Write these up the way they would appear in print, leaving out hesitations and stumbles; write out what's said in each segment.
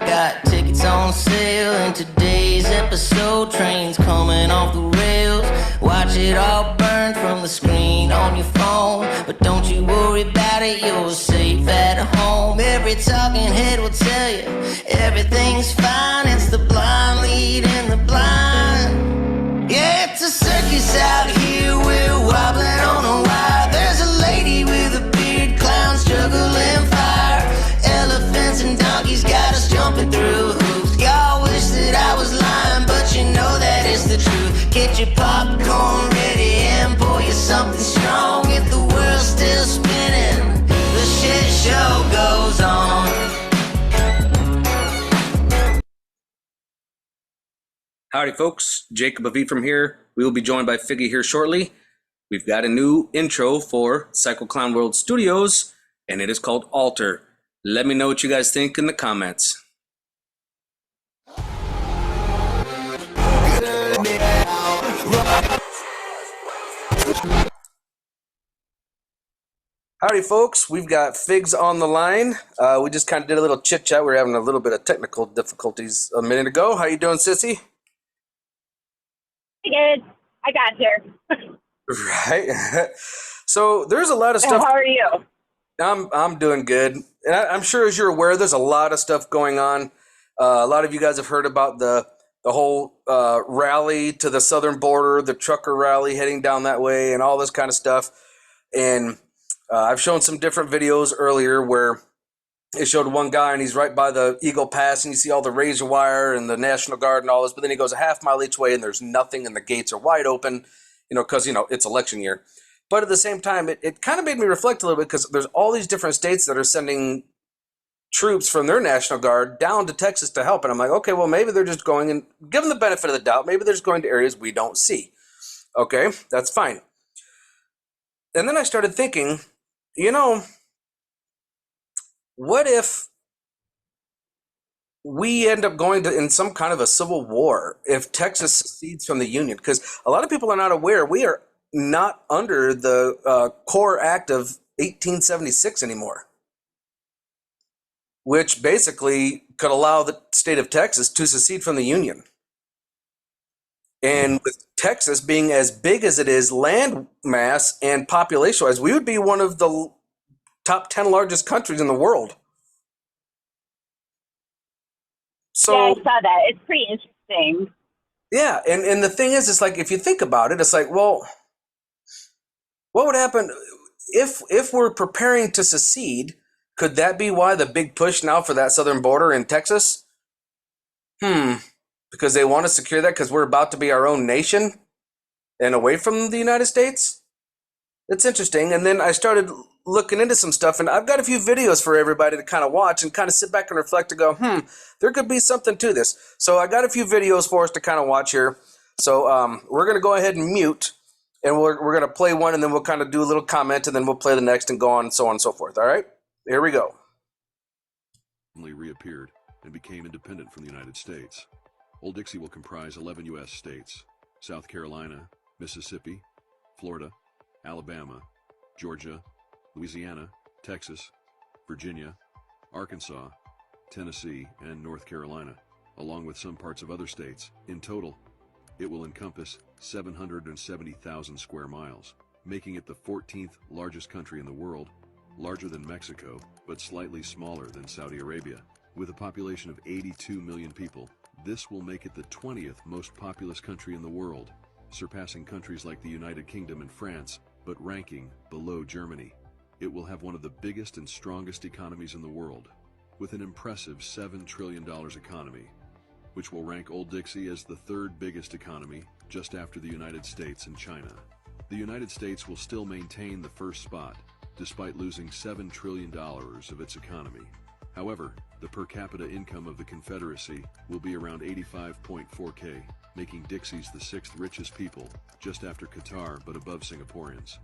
Got tickets on sale, and today's episode, trains coming off the rails. Watch it all burn from the screen on your phone, but don't you worry about it, you're safe at home. Every talking head will tell you everything's fine. It's the blind leading the blind. Yeah, it's a circus out here, we're wobbling on a wire. There's a lady with a beard, clowns juggling fire. Elephants and donkeys got us jumping through hoops. Y'all wish that I was lying, but you know that it's the truth. Get your popcorn ready and pour you something strong. If the world's still spinning, the shit show goes on. Howdy folks, Jacob of from here. We will be joined by Figgy here shortly. We've got a new intro for Psycho Clown World Studios, and it is called Alter. Let me know what you guys think in the comments. Howdy folks, we've got Figs on the line. We just kind of did a little chit chat. We were having a little bit of technical difficulties a minute ago. How you doing, sissy? Good. I got here. Right. So there's a lot of stuff. How are you? I'm doing good. And I'm sure, as you're aware, there's a lot of stuff going on. A lot of you guys have heard about the whole rally to the southern border, the trucker rally heading down that way, and all this kind of stuff. And I've shown some different videos earlier where it showed one guy and he's right by the Eagle Pass, and you see all the razor wire and the National Guard and all this. But then he goes a half mile each way and there's nothing, and the gates are wide open, because it's election year. But at the same time, it kind of made me reflect a little bit, because there's all these different states that are sending troops from their National Guard down to Texas to help. And I'm like, okay, well, maybe they're just going, and give them the benefit of the doubt, maybe they're just going to areas we don't see. Okay, that's fine. And then I started thinking, what if we end up going in some kind of a civil war if Texas secedes from the Union? Because a lot of people are not aware, we are not under the core act of 1876 anymore, which basically could allow the state of Texas to secede from the Union. And with Texas being as big as it is, land mass and population-wise, we would be one of the top 10 largest countries in the world. So, yeah, I saw that. It's pretty interesting. Yeah, and the thing is, it's like, if you think about it, it's like, well, what would happen if we're preparing to secede? Could that be why the big push now for that southern border in Texas? Because they want to secure that because we're about to be our own nation and away from the United States? It's interesting. And then I started looking into some stuff, and I've got a few videos for everybody to kind of watch and kind of sit back and reflect and go, there could be something to this. So I got a few videos for us to kind of watch here. So we're going to go ahead and mute, and we're going to play one, and then we'll kind of do a little comment, and then we'll play the next and go on and so on and so forth. All right? Here we go. Reappeared and became independent from the United States. Old Dixie will comprise 11 U.S. states: South Carolina, Mississippi, Florida, Alabama, Georgia, Louisiana, Texas, Virginia, Arkansas, Tennessee, and North Carolina, along with some parts of other states. In total, it will encompass 770,000 square miles, making it the 14th largest country in the world, larger than Mexico, but slightly smaller than Saudi Arabia. With a population of 82 million people, this will make it the 20th most populous country in the world, surpassing countries like the United Kingdom and France, but ranking below Germany. It will have one of the biggest and strongest economies in the world, with an impressive $7 trillion economy, which will rank Old Dixie as the third biggest economy, just after the United States and China. The United States will still maintain the first spot, despite losing $7 trillion of its economy. However, the per capita income of the Confederacy will be around 85.4K, making Dixies the sixth richest people, just after Qatar but above Singaporeans.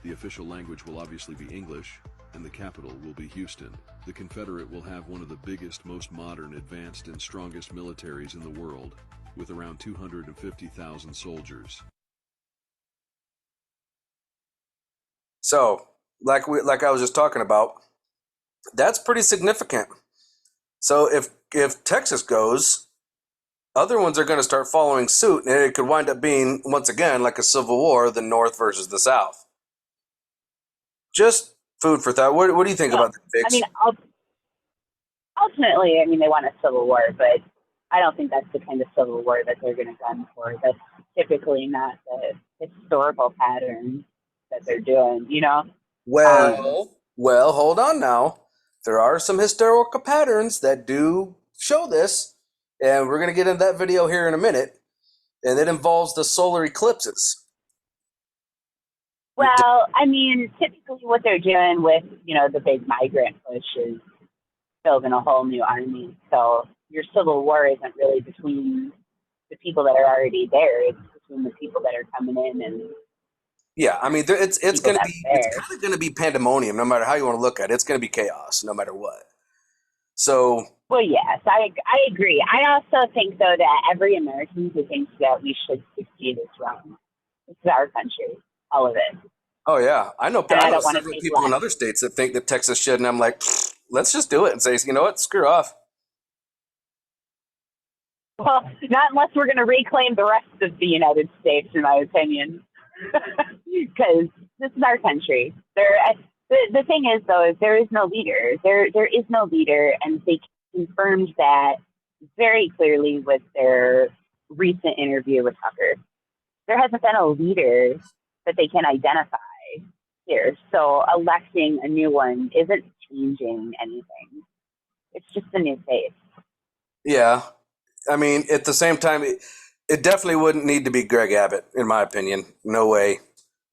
The official language will obviously be English, and the capital will be Houston. The Confederate will have one of the biggest, most modern, advanced, and strongest militaries in the world, with around 250,000 soldiers. So, like I was just talking about, that's pretty significant. So if Texas goes, other ones are going to start following suit, and it could wind up being once again like a civil war, the North versus the South. Just food for thought. What do you think Well, about that, I mean, Fix? ultimately, I mean, they want a civil war, but I don't think that's the kind of civil war that they're going to gun for. That's typically not the historical pattern that they're doing, you know? Um, Well, hold on now. There are some historical patterns that do show this, and we're going to get into that video here in a minute, and it involves the solar eclipses. well, I mean, typically what they're doing with, the big migrant push is building a whole new army. So your civil war isn't really between the people that are already there. It's between the people that are coming in and Yeah, I mean, it's people going to that's be it's there. kind of going to be pandemonium, no matter how you want to look at it. It's going to be chaos, no matter what. So Well, yes, I agree. I also think, though, that every American who thinks that we should succeed is wrong. This is our country, all of it. oh yeah, And I I know don't want to several take people in less. other states that think that Texas should, and I'm like, let's just do it and say, you know what, screw off. Well, not unless we're going to reclaim the rest of the United States, in my opinion. Because this is our country. The thing is, though, is there is no leader. There is no leader, and they confirmed that very clearly with their recent interview with Tucker. There hasn't been a leader that they can identify here. So electing a new one isn't changing anything. It's just a new face. Yeah, I mean, at the same time, it definitely wouldn't need to be Greg Abbott, in my opinion. No way.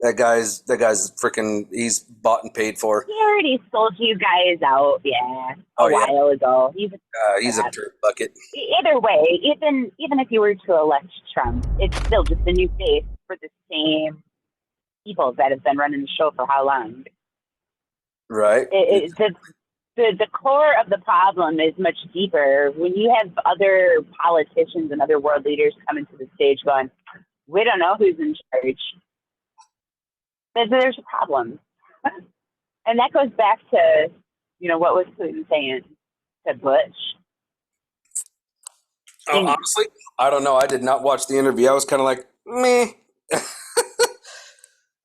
That guy's freaking. He's bought and paid for. He already sold you guys out, yeah, Oh a yeah, while ago. he's a turd bucket. Either way, even if you were to elect Trump, it's still just a new face for the same people that have been running the show for how long? Right. The core of the problem is much deeper. When you have other politicians and other world leaders coming to the stage going, we don't know who's in charge, there's a problem. And that goes back to, what was Putin saying to Bush? Honestly, I don't know. I did not watch the interview. I was kind of like, meh.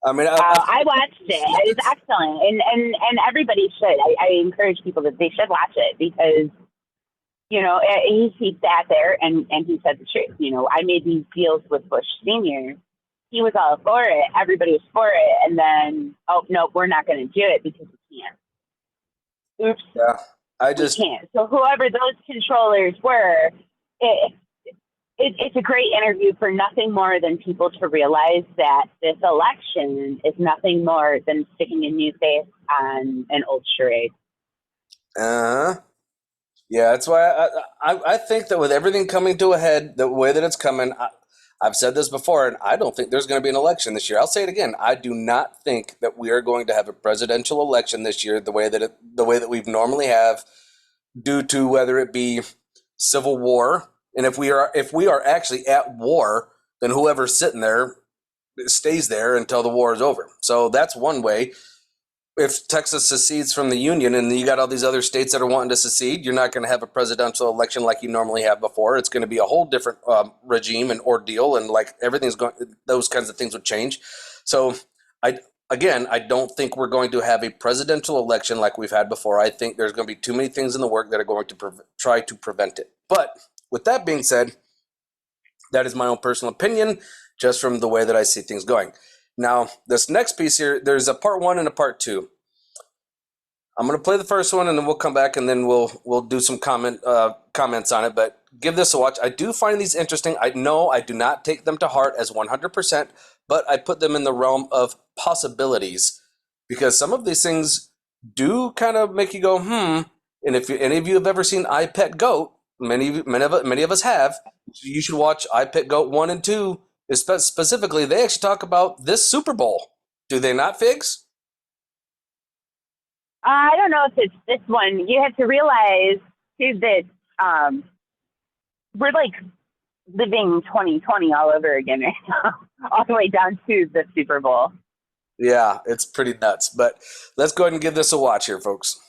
I mean, I watched it. It's excellent, and everybody should. I encourage people that they should watch it because he sat there and he said the truth. I made these deals with Bush Senior. He was all for it. Everybody was for it, and then no, we're not going to do it because we can't. Oops, yeah, I we just can't. So whoever those controllers were, it's a great interview for nothing more than people to realize that this election is nothing more than sticking a new face on an old charade. yeah, that's why I think that with everything coming to a head, the way that it's coming, I've said this before, and I don't think there's going to be an election this year. I'll say it again. I do not think that we are going to have a presidential election this year the way that we've normally have, due to whether it be civil war, and if we are actually at war, then whoever's sitting there stays there until the war is over. So that's one way. If Texas secedes from the union and you got all these other states that are wanting to secede, you're not going to have a presidential election like you normally have before. It's going to be a whole different regime and ordeal, and like everything's going, those kinds of things would change. So I don't think we're going to have a presidential election like we've had before. I think there's going to be too many things in the work that are going to try to prevent it. But with that being said, that is my own personal opinion, just from the way that I see things going. Now, this next piece here, there's a part one and a part two. I'm going to play the first one, and then we'll come back, and then we'll do some comments on it. But give this a watch. I do find these interesting. I know I do not take them to heart as 100%, but I put them in the realm of possibilities, because some of these things do kind of make you go, hmm. And if any of you have ever seen I Pet Goat, many of us have, you should watch I Pet Goat 1 and 2. Specifically, they actually talk about this Super Bowl. Do they not, Figs? I don't know if it's this one. You have to realize too that we're like living 2020 all over again right now, all the way down to the Super Bowl. Yeah, it's pretty nuts. But let's go ahead and give this a watch here, folks.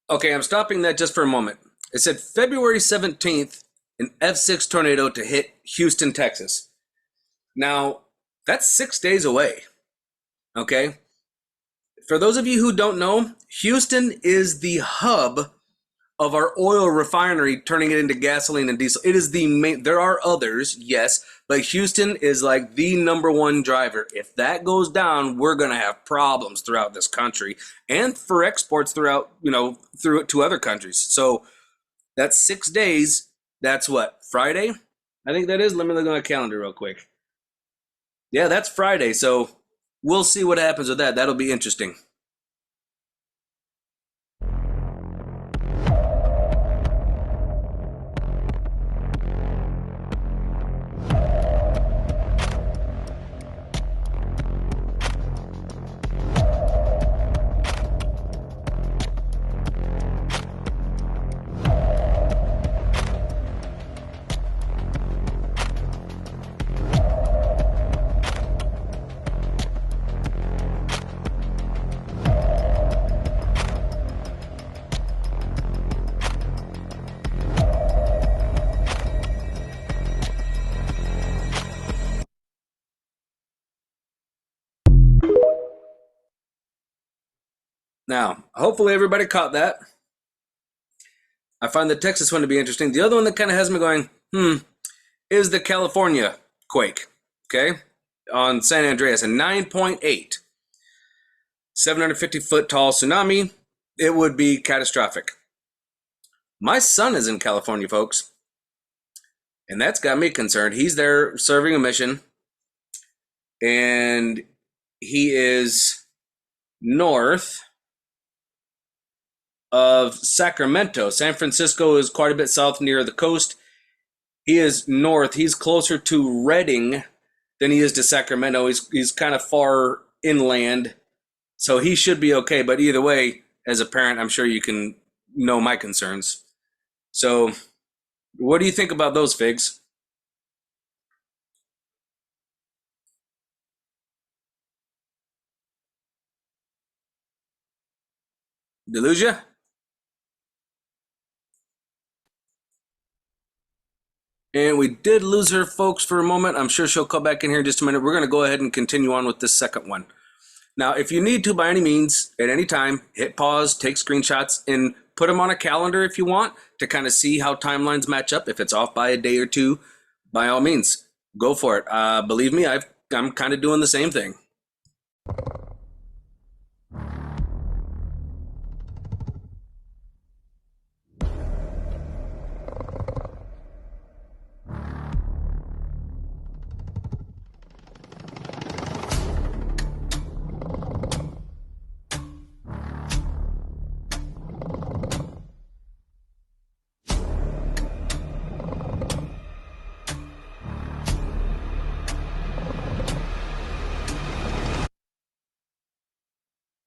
Okay, I'm stopping that just for a moment. It said February 17th, an F6 tornado to hit Houston, Texas. Now, that's 6 days away. Okay? For those of you who don't know, Houston is the hub of our oil refinery, turning it into gasoline and diesel. It is the main, there are others, yes, but Houston is like the number one driver. If that goes down, we're going to have problems throughout this country and for exports throughout, through to other countries. So that's 6 days. That's what, Friday? I think that is. Let me look on the calendar real quick. Yeah, that's Friday. So we'll see what happens with that. That'll be interesting. Now, hopefully everybody caught that. I find the Texas one to be interesting. The other one that kind of has me going, is the California quake, okay? On San Andreas, a 9.8, 750 foot tall tsunami. It would be catastrophic. My son is in California, folks, and that's got me concerned. He's there serving a mission, and he is north of Sacramento. San Francisco is quite a bit south near the coast. He is north. He's closer to Redding than he is to Sacramento. He's kind of far inland, so he should be okay. But either way, as a parent, I'm sure you can know my concerns. So what do you think about those, Figs? Did I lose you? And we did lose her, folks, for a moment. I'm sure she'll come back in here in just a minute. We're going to go ahead and continue on with this second one. Now, if you need to, by any means, at any time, hit pause, take screenshots, and put them on a calendar if you want to kind of see how timelines match up. If it's off by a day or two, by all means, go for it. Believe me, I'm kind of doing the same thing.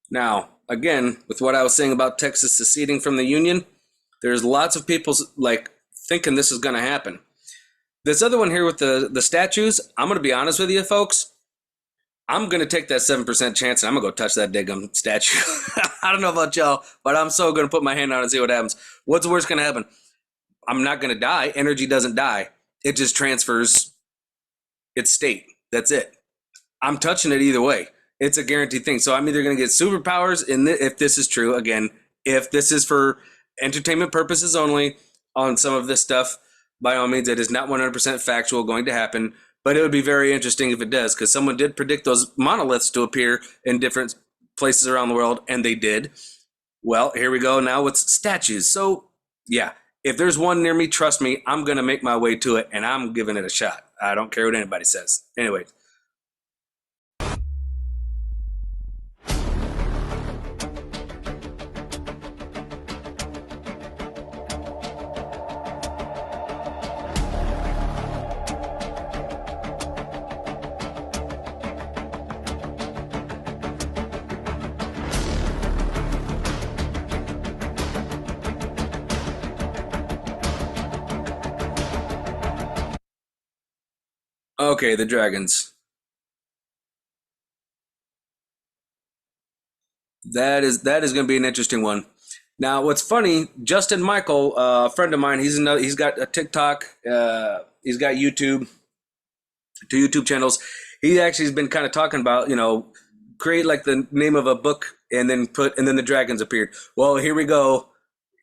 Now, again, with what I was saying about Texas seceding from the Union, there's lots of people like thinking this is going to happen. This other one here with the statues, I'm going to be honest with you, folks. I'm going to take that 7% chance and I'm going to go touch that daggum statue. I don't know about y'all, but I'm so going to put my hand on it and see what happens. What's the worst going to happen? I'm not going to die. Energy doesn't die. It just transfers its state. That's it. I'm touching it either way. It's a guaranteed thing. So I'm either going to get superpowers if this is true. Again, if this is for entertainment purposes only on some of this stuff, by all means, it is not 100% factual going to happen. But it would be very interesting if it does, because someone did predict those monoliths to appear in different places around the world, and they did. Well, here we go now with statues. So, yeah, if there's one near me, trust me, I'm going to make my way to it, and I'm giving it a shot. I don't care what anybody says. Anyway. Okay, the dragons. That is going to be an interesting one. Now, what's funny, Justin Michael, a friend of mine, he's got a TikTok, he's got two YouTube channels. He actually has been kind of talking about, create like the name of a book and then the dragons appeared. Well, here we go.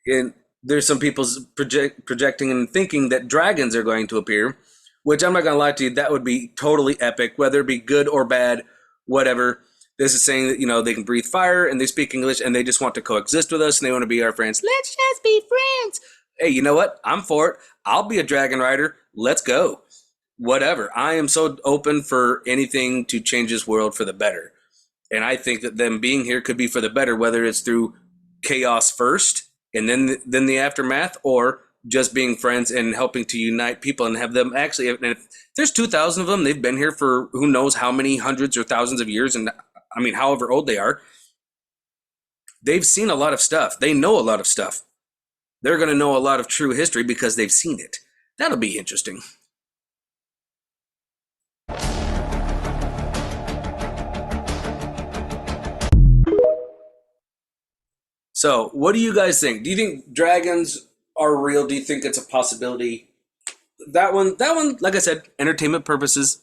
And there's some people projecting and thinking that dragons are going to appear, which I'm not going to lie to you, that would be totally epic, whether it be good or bad, whatever. This is saying that, they can breathe fire and they speak English and they just want to coexist with us and they want to be our friends. Let's just be friends. Hey, you know what? I'm for it. I'll be a dragon rider. Let's go. Whatever. I am so open for anything to change this world for the better. And I think that them being here could be for the better, whether it's through chaos first and then the aftermath, or just being friends and helping to unite people and have them actually. And if there's 2,000 of them, they've been here for who knows how many hundreds or thousands of years, and I mean, however old they are. They've seen a lot of stuff. They know a lot of stuff. They're going to know a lot of true history because they've seen it. That'll be interesting. So, what do you guys think? Do you think dragons are real? Do you think it's a possibility? That one, like I said, entertainment purposes,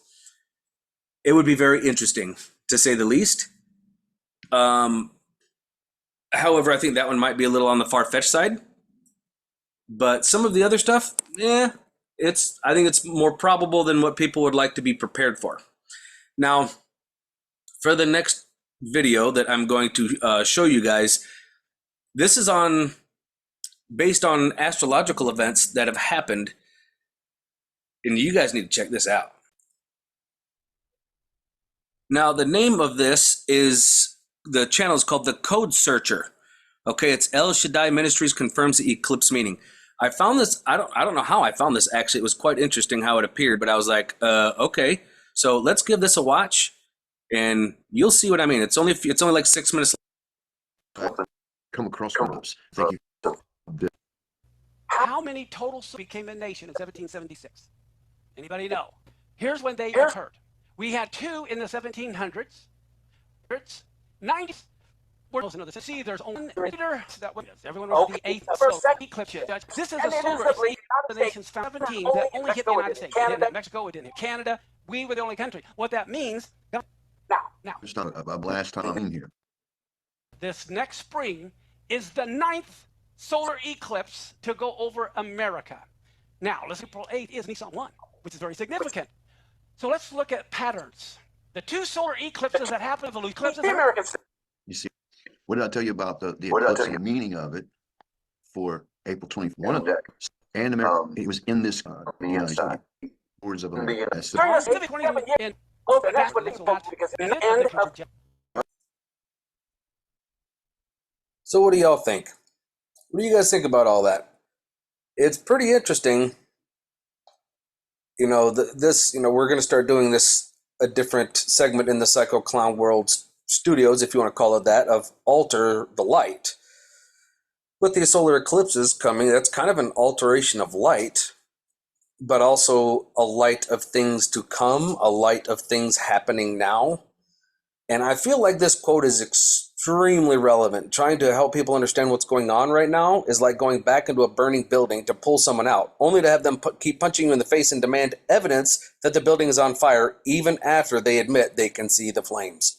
it would be very interesting, to say the least. However, I think that one might be a little on the far-fetched side. But some of the other stuff, I think it's more probable than what people would like to be prepared for. Now, for the next video that I'm going to show you guys, this is based on astrological events that have happened, and you guys need to check this out. Now, the name of this the channel is called The Code Searcher. Okay, it's El Shaddai Ministries confirms the eclipse meaning. I found this, I don't know how I found this actually. It was quite interesting how it appeared, but I was like, okay, so let's give this a watch and you'll see what I mean. It's only like 6 minutes. Come across groups. Thank you. How many total became a nation in 1776? Anybody know? Here's when they occurred. We had two in the 1700s. 90s. See, there's only leader that was everyone was the eighth eclipse. This is a solar eclipse. The nation's 17 that only hit the United States. It didn't hit Mexico. It didn't hit Canada. We were the only country. What that means now. Just a blast time in here. This next spring is the 9th solar eclipse to go over America. Now, April 8th is Nissan 1, which is very significant. So let's look at patterns. The two solar eclipses that happen, the eclipses. You see, what did I tell you about the eclipse and the meaning of it for April 24th? And America, it was in this United States. Words of America. That's the So what do y'all think? What do you guys think about all that? It's pretty interesting. We're going to start doing this, a different segment in the Psycho Clown World studios, if you want to call it that, of Alter the Light. With the solar eclipses coming, that's kind of an alteration of light, but also a light of things to come, a light of things happening now. And I feel like this quote is extremely relevant. Trying to help people understand what's going on right now is like going back into a burning building to pull someone out, only to have them keep punching you in the face and demand evidence that the building is on fire, even after they admit they can see the flames.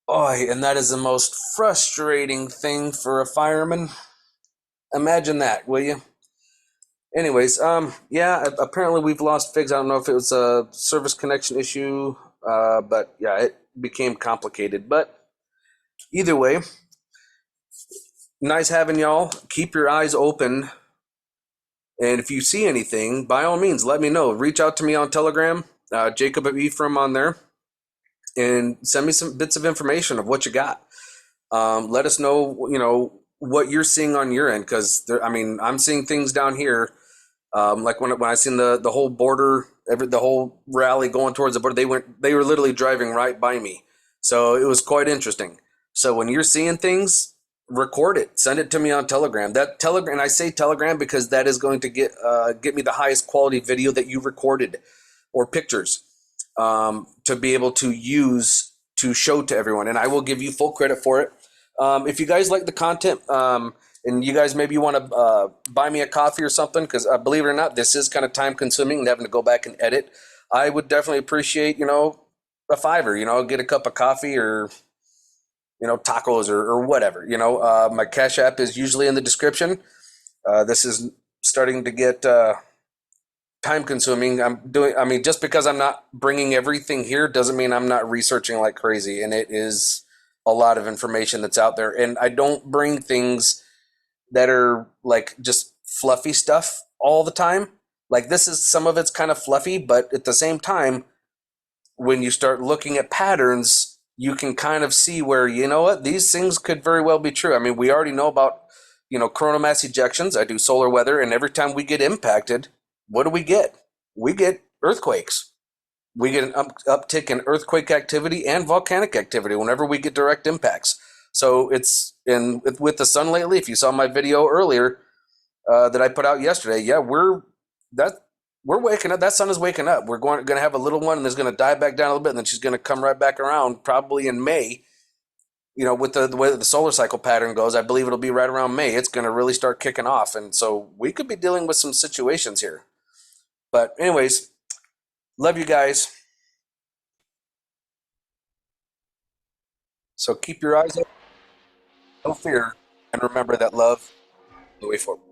Oy, and that is the most frustrating thing for a fireman. Imagine that, will you? Anyways, apparently we've lost Figs. I don't know if it was a service connection issue, but yeah, it became complicated. But either way, nice having y'all. Keep your eyes open. And if you see anything, by all means, let me know. Reach out to me on Telegram, Jacob Ephraim on there, and send me some bits of information of what you got. Let us know, what you're seeing on your end, because I'm seeing things down here. Like when I seen the whole border, the whole rally going towards the border, they were literally driving right by me. So it was quite interesting. So when you're seeing things, record it, send it to me on Telegram. And I say Telegram because that is going to get me the highest quality video that you recorded. or pictures to be able to use to show to everyone. And I will give you full credit for it. If you guys like the content, and you guys maybe want to buy me a coffee or something, because believe it or not, this is kind of time consuming and having to go back and edit. I would definitely appreciate, a $5, get a cup of coffee or, tacos or whatever. My Cash App is usually in the description. This is starting to get time consuming. Just because I'm not bringing everything here doesn't mean I'm not researching like crazy. And it is a lot of information that's out there. And I don't bring things that are like just fluffy stuff all the time. Like some of it's kind of fluffy, but at the same time, when you start looking at patterns, you can kind of see where, these things could very well be true. I mean, we already know about, coronal mass ejections. I do solar weather, and every time we get impacted, what do we get? We get earthquakes. We get an uptick in earthquake activity and volcanic activity whenever we get direct impacts. So with the sun lately, if you saw my video earlier that I put out yesterday, yeah, we're waking up. That sun is waking up. We're going to have a little one, and it's going to die back down a little bit, and then she's going to come right back around probably in May. With the way that the solar cycle pattern goes, I believe it'll be right around May. It's going to really start kicking off, and so we could be dealing with some situations here. But anyways, love you guys. So keep your eyes open, no fear, and remember that love is the way forward.